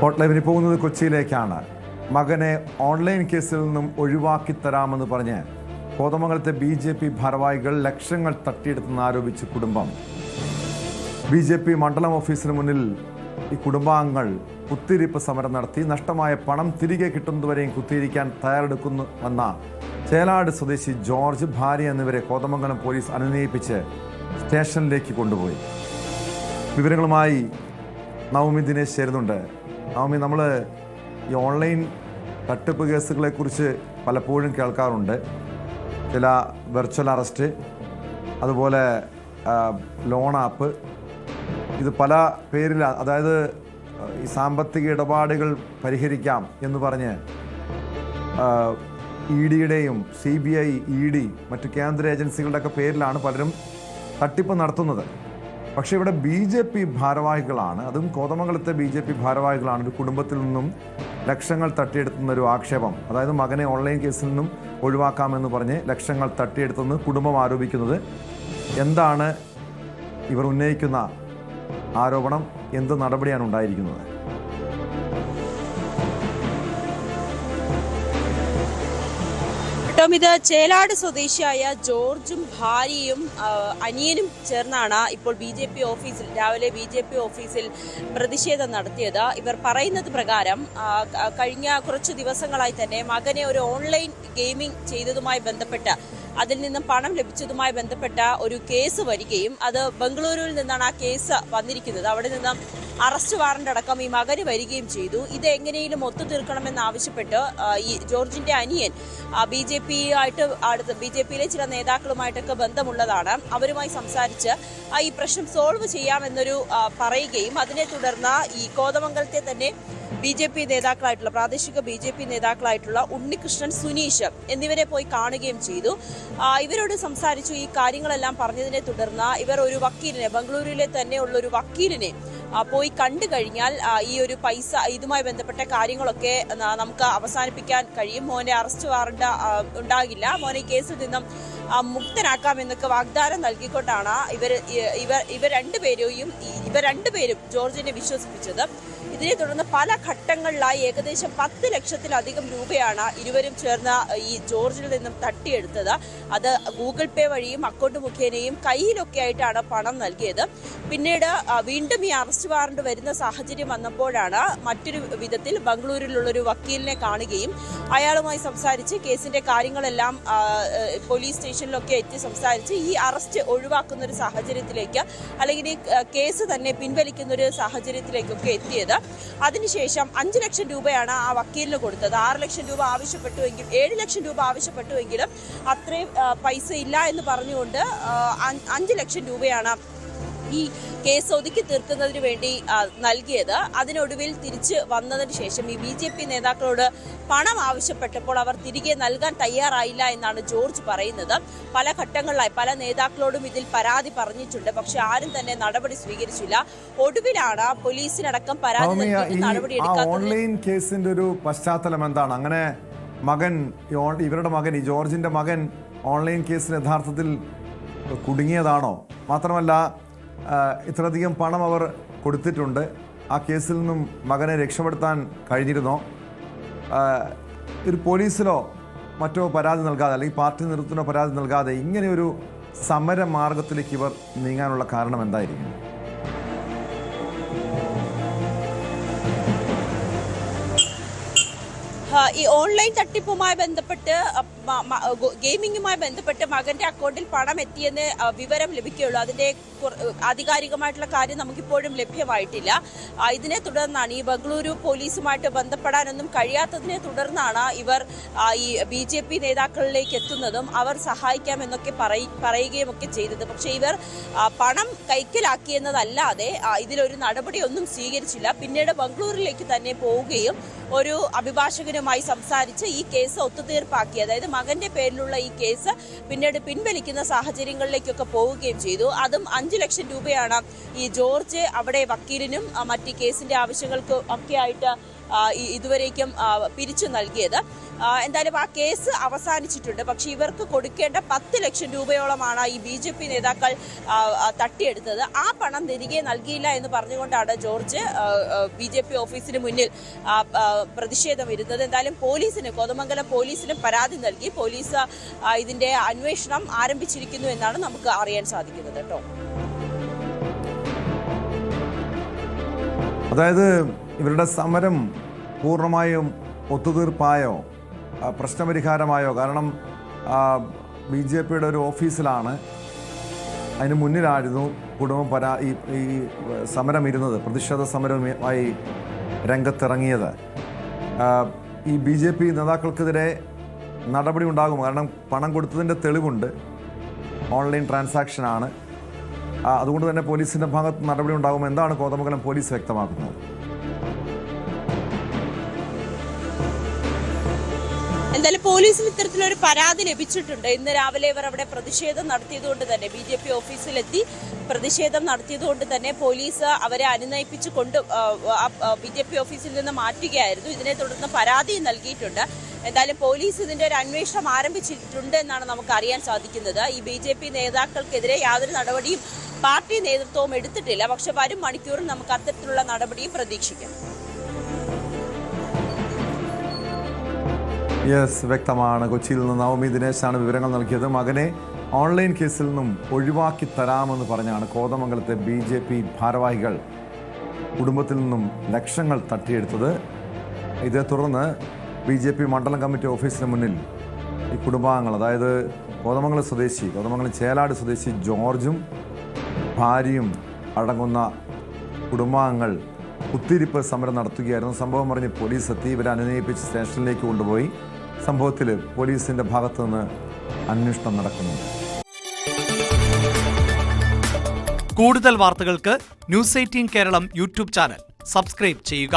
ഹോട്ട്ലൈവിന് പോകുന്നത് കൊച്ചിയിലേക്കാണ്. മകനെ ഓൺലൈൻ കേസിൽ നിന്നും ഒഴിവാക്കി തരാമെന്ന് പറഞ്ഞ് കോതമംഗലത്തെ BJP ഭാരവാഹികൾ ലക്ഷങ്ങൾ തട്ടിയെടുത്തെന്ന് ആരോപിച്ച് കുടുംബം. BJP മണ്ഡലം ഓഫീസിന് മുന്നിൽ ഈ കുടുംബാംഗങ്ങൾ കുത്തിയിരിപ്പ് സമരം നടത്തി. നഷ്ടമായ പണം തിരികെ കിട്ടുന്നതുവരെയും കുത്തിയിരിക്കാൻ തയ്യാറെടുക്കുന്നുവെന്ന ചേലാട് സ്വദേശി ജോർജ്, ഭാര്യ എന്നിവരെ കോതമംഗലം പോലീസ് അനുനയിപ്പിച്ച് സ്റ്റേഷനിലേക്ക് കൊണ്ടുപോയി. വിവരങ്ങളുമായി നവമി ദിനേശ് ചേരുന്നുണ്ട്. നവമി, നമ്മൾ ഈ ഓൺലൈൻ തട്ടിപ്പ് കേസുകളെക്കുറിച്ച് പലപ്പോഴും കേൾക്കാറുണ്ട്. ചില വെർച്വൽ അറസ്റ്റ്, അതുപോലെ ലോൺ ആപ്പ്, ഇത് പല പേരിൽ, അതായത് ഈ സാമ്പത്തിക ഇടപാടുകൾ പരിഹരിക്കാം എന്ന് പറഞ്ഞ് EDയുടെയും CBI, ED, മറ്റ് കേന്ദ്ര ഏജൻസികളുടെയൊക്കെ പേരിലാണ് പലരും തട്ടിപ്പ് നടത്തുന്നത്. പക്ഷേ ഇവിടെ BJP ഭാരവാഹികളാണ്, അതും കോതമംഗലത്തെ BJP ഭാരവാഹികളാണ് ഒരു കുടുംബത്തിൽ നിന്നും ലക്ഷങ്ങൾ തട്ടിയെടുത്തുന്നൊരു ആക്ഷേപം. അതായത് മകനെ ഓൺലൈൻ കേസിൽ നിന്നും ഒഴിവാക്കാമെന്ന് പറഞ്ഞ് ലക്ഷങ്ങൾ തട്ടിയെടുത്തെന്ന് കുടുംബം ആരോപിക്കുന്നത്. എന്താണ് ഇവർ ഉന്നയിക്കുന്ന ആരോപണം? എന്ത് നടപടിയാണ് ഉണ്ടായിരിക്കുന്നത്? ഇത് ചേലാട് സ്വദേശിയായ ജോർജും ഭാര്യയും അനിയനും ചേർന്നാണ് ഇപ്പോൾ രാവിലെ BJP ഓഫീസിൽ പ്രതിഷേധം നടത്തിയത്. ഇവർ പറയുന്നത് പ്രകാരം കഴിഞ്ഞ കുറച്ച് ദിവസങ്ങളായി തന്നെ മകനെ ഒരു ഓൺലൈൻ ഗെയിമിംഗ് ചെയ്തതുമായി ബന്ധപ്പെട്ട് അതിൽ നിന്നും പണം ലഭിച്ചതുമായി ബന്ധപ്പെട്ട ഒരു കേസ് വരികയും അത് ബംഗളൂരുവിൽ നിന്നാണ് ആ കേസ് വന്നിരിക്കുന്നത്. അവിടെ നിന്നും അറസ്റ്റ് വാറന്റ് അടക്കം ഈ മകന് വരികയും ചെയ്തു. ഇത് എങ്ങനെയും ഒത്തുതീർക്കണമെന്നാവശ്യപ്പെട്ട് ഈ ജോർജിന്റെ അനിയൻ BJPയിലെ ചില നേതാക്കളുമായിട്ടൊക്കെ ബന്ധമുള്ളതാണ്. അവരുമായി സംസാരിച്ച് ഈ പ്രശ്നം സോൾവ് ചെയ്യാമെന്നൊരു പറയുകയും അതിനെ തുടർന്ന് ഈ കോതമംഗലത്തെ തന്നെ പ്രാദേശിക BJP നേതാക്കളായിട്ടുള്ള ഉണ്ണികൃഷ്ണൻ, സുനീഷ് എന്നിവരെ പോയി കാണുകയും ചെയ്തു. ഇവരോട് സംസാരിച്ചു. ഈ കാര്യങ്ങളെല്ലാം പറഞ്ഞതിനെ തുടർന്ന് ഇവർ ഒരു വക്കീലിനെ, ബംഗളൂരുവിലെ തന്നെയുള്ള ഒരു വക്കീലിനെ പോയി കണ്ടു കഴിഞ്ഞാൽ ഈ ഒരു പൈസ, ഇതുമായി ബന്ധപ്പെട്ട കാര്യങ്ങളൊക്കെ നമുക്ക് അവസാനിപ്പിക്കാൻ കഴിയും, മോനെ അറസ്റ്റ് വാറണ്ട് ഉണ്ടാകില്ല, മോനെ കേസിൽ നിന്നും മുക്തനാക്കാമെന്നൊക്കെ വാഗ്ദാനം നൽകിക്കൊണ്ടാണ് ഇവർ രണ്ടുപേരും ജോർജിനെ വിശ്വസിപ്പിച്ചത്. ഇതിനെ തുടർന്ന് പല ഘട്ടങ്ങളിലായി ഏകദേശം 10 ലക്ഷത്തിലധികം രൂപയാണ് ഇരുവരും ചേർന്ന് ഈ ജോർജിൽ നിന്നും തട്ടിയെടുത്തത്. അത് ഗൂഗിൾ പേ വഴിയും അക്കൗണ്ട് മുഖേനയും കയ്യിലൊക്കെ ആയിട്ടാണ് പണം നൽകിയത്. പിന്നീട് വീണ്ടും ഈ അറസ്റ്റ് വാറണ്ട് വരുന്ന സാഹചര്യം വന്നപ്പോഴാണ് മറ്റൊരു വിധത്തിൽ ബംഗളൂരിലുള്ളൊരു വക്കീലിനെ കാണുകയും അയാളുമായി സംസാരിച്ച് കേസിന്റെ കാര്യങ്ങളെല്ലാം പോലീസ് സ്റ്റേഷനിലൊക്കെ എത്തി സംസാരിച്ച് ഈ അറസ്റ്റ് ഒഴിവാക്കുന്ന ഒരു സാഹചര്യത്തിലേക്ക്, അല്ലെങ്കിൽ ഈ കേസ് തന്നെ പിൻവലിക്കുന്ന ഒരു സാഹചര്യത്തിലേക്കൊക്കെ എത്തിയത്. അതിനുശേഷം 5 ലക്ഷം രൂപയാണ് ആ വക്കീലിന് കൊടുത്തത്. 6 ലക്ഷം രൂപ ആവശ്യപ്പെട്ടുവെങ്കിലും 7 ലക്ഷം രൂപ ആവശ്യപ്പെട്ടുവെങ്കിലും അത്രയും പൈസ ഇല്ല എന്ന് പറഞ്ഞുകൊണ്ട് 5 ലക്ഷം രൂപയാണ് ഈ കേസ് ഒതുക്കി തീർക്കുന്നതിന് വേണ്ടി നൽകിയത്. അതിനൊടുവിൽ തിരിച്ച് വന്നതിന് ശേഷം ഈ BJP നേതാക്കളോട് പണം ആവശ്യപ്പെട്ടപ്പോൾ അവർ തിരികെ നൽകാൻ തയ്യാറായില്ല എന്നാണ് ജോർജ് പറയുന്നത്. പല ഘട്ടങ്ങളിലായി പല നേതാക്കളോടും ഇതിൽ പരാതി പറഞ്ഞിട്ടുണ്ട്, പക്ഷെ ആരും തന്നെ നടപടി സ്വീകരിച്ചില്ല. ഒടുവിലാണ് പോലീസിനടക്കം പരാതി നടപടിയെടുക്കാത്തത്. ഓൺലൈൻ കേസിന്റെ ഒരു പശ്ചാത്തലം എന്താണ്? അങ്ങനെ ഇവരുടെ മകൻ, ഈ ജോർജിന്റെ മകൻ ഓൺലൈൻ കേസിൽ യഥാർത്ഥത്തിൽ കുടുങ്ങിയതാണോ? മാത്രമല്ല, ഇത്രയധികം പണം അവർ കൊടുത്തിട്ടുണ്ട്. ആ കേസിൽ നിന്നും മകനെ രക്ഷപ്പെടുത്താൻ കഴിഞ്ഞിരുന്നോ? ഒരു പോലീസിലോ മറ്റോ പരാതി നൽകാതെ, അല്ലെങ്കിൽ പാർട്ടി നേതൃത്വത്തിനോ പരാതി നൽകാതെ ഇങ്ങനെയൊരു സമര മാർഗത്തിലേക്ക് ഇവർ നീങ്ങാനുള്ള കാരണം എന്തായിരിക്കും? ഈ ഓൺലൈൻ തട്ടിപ്പുമായി ബന്ധപ്പെട്ട്, ഗെയിമിങ്ങുമായി ബന്ധപ്പെട്ട് മകന്റെ അക്കൗണ്ടിൽ പണം എത്തിയെന്ന് വിവരം ലഭിക്കുകയുള്ളൂ. അതിന്റെ ആധികാരികമായിട്ടുള്ള കാര്യം നമുക്കിപ്പോഴും ലഭ്യമായിട്ടില്ല. ഇതിനെ തുടർന്നാണ് ഈ ബംഗളൂരു പോലീസുമായിട്ട് ബന്ധപ്പെടാനൊന്നും കഴിയാത്തതിനെ തുടർന്നാണ് ഇവർ ഈ BJP നേതാക്കളിലേക്ക് എത്തുന്നതും അവർ സഹായിക്കാമെന്നൊക്കെ പറയുകയും ഒക്കെ ചെയ്തത്. പക്ഷേ ഇവർ പണം കൈക്കലാക്കിയെന്നതല്ലാതെ ഇതിലൊരു നടപടിയൊന്നും സ്വീകരിച്ചില്ല. പിന്നീട് ബംഗളൂരിലേക്ക് തന്നെ പോവുകയും ഒരു അഭിഭാഷകനുമായി സംസാരിച്ച് ഈ കേസ് ഒത്തുതീർപ്പാക്കി, അതായത് മകന്റെ പേരിലുള്ള ഈ കേസ് പിന്നീട് പിൻവലിക്കുന്ന സാഹചര്യങ്ങളിലേക്കൊക്കെ പോവുകയും ചെയ്തു. അതും 5 ലക്ഷം രൂപയാണ് ഈ ജോർജ് അവിടെ വക്കീലിനും മറ്റ് കേസിന്റെ ആവശ്യങ്ങൾക്ക് ഒക്കെ ആയിട്ട് ഇതുവരേക്കും പിരിച്ചു നൽകിയത്. എന്തായാലും ആ കേസ് അവസാനിച്ചിട്ടുണ്ട്. പക്ഷേ ഇവർക്ക് കൊടുക്കേണ്ട 10 ലക്ഷം രൂപയോളമാണ് ഈ BJP നേതാക്കൾ തട്ടിയെടുത്തത്. ആ പണം തിരികെ നൽകിയില്ല എന്ന് പറഞ്ഞുകൊണ്ടാണ് ജോർജ് BJP ഓഫീസിന് മുന്നിൽ പ്രതിഷേധം ഇരുന്നത്. എന്തായാലും കോതമംഗലം പോലീസിന് പരാതി നൽകി. പോലീസ് ഇതിന്റെ അന്വേഷണം ആരംഭിച്ചിരിക്കുന്നു എന്നാണ് നമുക്ക് അറിയാൻ സാധിക്കുന്നത് കേട്ടോ. അതായത് ഇവരുടെ സമരം പൂർണ്ണമായും ഒത്തുതീർപ്പായോ പ്രശ്നപരിഹാരമായോ? കാരണം BJPയുടെ ഒരു ഓഫീസിലാണ്, അതിന് മുന്നിലായിരുന്നു കുടുംബം ഈ സമരം ഇരുന്നത്, പ്രതിഷേധ സമരവുമായി രംഗത്തിറങ്ങിയത്. ഈ BJP നേതാക്കൾക്കെതിരെ നടപടി ഉണ്ടാകും. കാരണം പണം കൊടുത്തതിൻ്റെ തെളിവുണ്ട്, ഓൺലൈൻ ട്രാൻസാക്ഷനാണ്. അതുകൊണ്ട് തന്നെ പോലീസിൻ്റെ ഭാഗത്ത് നടപടി ഉണ്ടാകും. എന്താണ് കോതമംഗലം പോലീസ് വ്യക്തമാക്കുന്നത്? എന്തായാലും പോലീസിന് ഇത്തരത്തിലൊരു പരാതി ലഭിച്ചിട്ടുണ്ട്. ഇന്ന് രാവിലെ ഇവർ അവിടെ പ്രതിഷേധം നടത്തിയതുകൊണ്ട് തന്നെ BJP ഓഫീസിലെത്തി പ്രതിഷേധം നടത്തിയതുകൊണ്ട് തന്നെ പോലീസ് അവരെ അനുനയിപ്പിച്ച് BJP ഓഫീസിൽ നിന്ന് മാറ്റുകയായിരുന്നു. ഇതിനെ തുടർന്ന് പരാതി നൽകിയിട്ടുണ്ട്. എന്തായാലും പോലീസ് ഇതിന്റെ ഒരു അന്വേഷണം ആരംഭിച്ചിട്ടുണ്ട് എന്നാണ് നമുക്ക് അറിയാൻ സാധിക്കുന്നത്. ഈ BJP നേതാക്കൾക്കെതിരെ യാതൊരു നടപടിയും പാർട്ടി നേതൃത്വവും എടുത്തിട്ടില്ല. പക്ഷെ വരും മണിക്കൂറിൽ നമുക്ക് അത്തരത്തിലുള്ള നടപടിയും പ്രതീക്ഷിക്കാം. വ്യക്തമാണ്. കൊച്ചിയിൽ നിന്ന് നവമി ദിനേശാണ് വിവരങ്ങൾ നൽകിയത്. മകനെ ഓൺലൈൻ കേസിൽ നിന്നും ഒഴിവാക്കി തരാമെന്ന് പറഞ്ഞാണ് കോതമംഗലത്തെ BJP ഭാരവാഹികൾ കുടുംബത്തിൽ നിന്നും ലക്ഷങ്ങൾ തട്ടിയെടുത്തത്. ഇതേ തുടർന്ന് BJP മണ്ഡലം കമ്മിറ്റി ഓഫീസിന് മുന്നിൽ ഈ കുടുംബാംഗങ്ങൾ, അതായത് കോതമംഗലം ചേലാട് സ്വദേശി ജോർജും ഭാര്യയും അടങ്ങുന്ന കുടുംബാംഗങ്ങൾ കുത്തിരിപ്പ് സമരം നടത്തുകയായിരുന്നു. സംഭവം പറഞ്ഞ് പോലീസ് എത്തി. ഇവരെ അനുനയിപ്പിച്ച് സ്റ്റേഷനിലേക്ക് കൊണ്ടുപോയി. സംഭവത്തിൽ പോലീസിന്റെ ഭാഗത്തു നിന്ന് അന്വേഷണം നടക്കുന്നുണ്ട്. കൂടുതൽ വാർത്തകൾക്ക് News 18 Keralam YouTube channel subscribe ചെയ്യുക.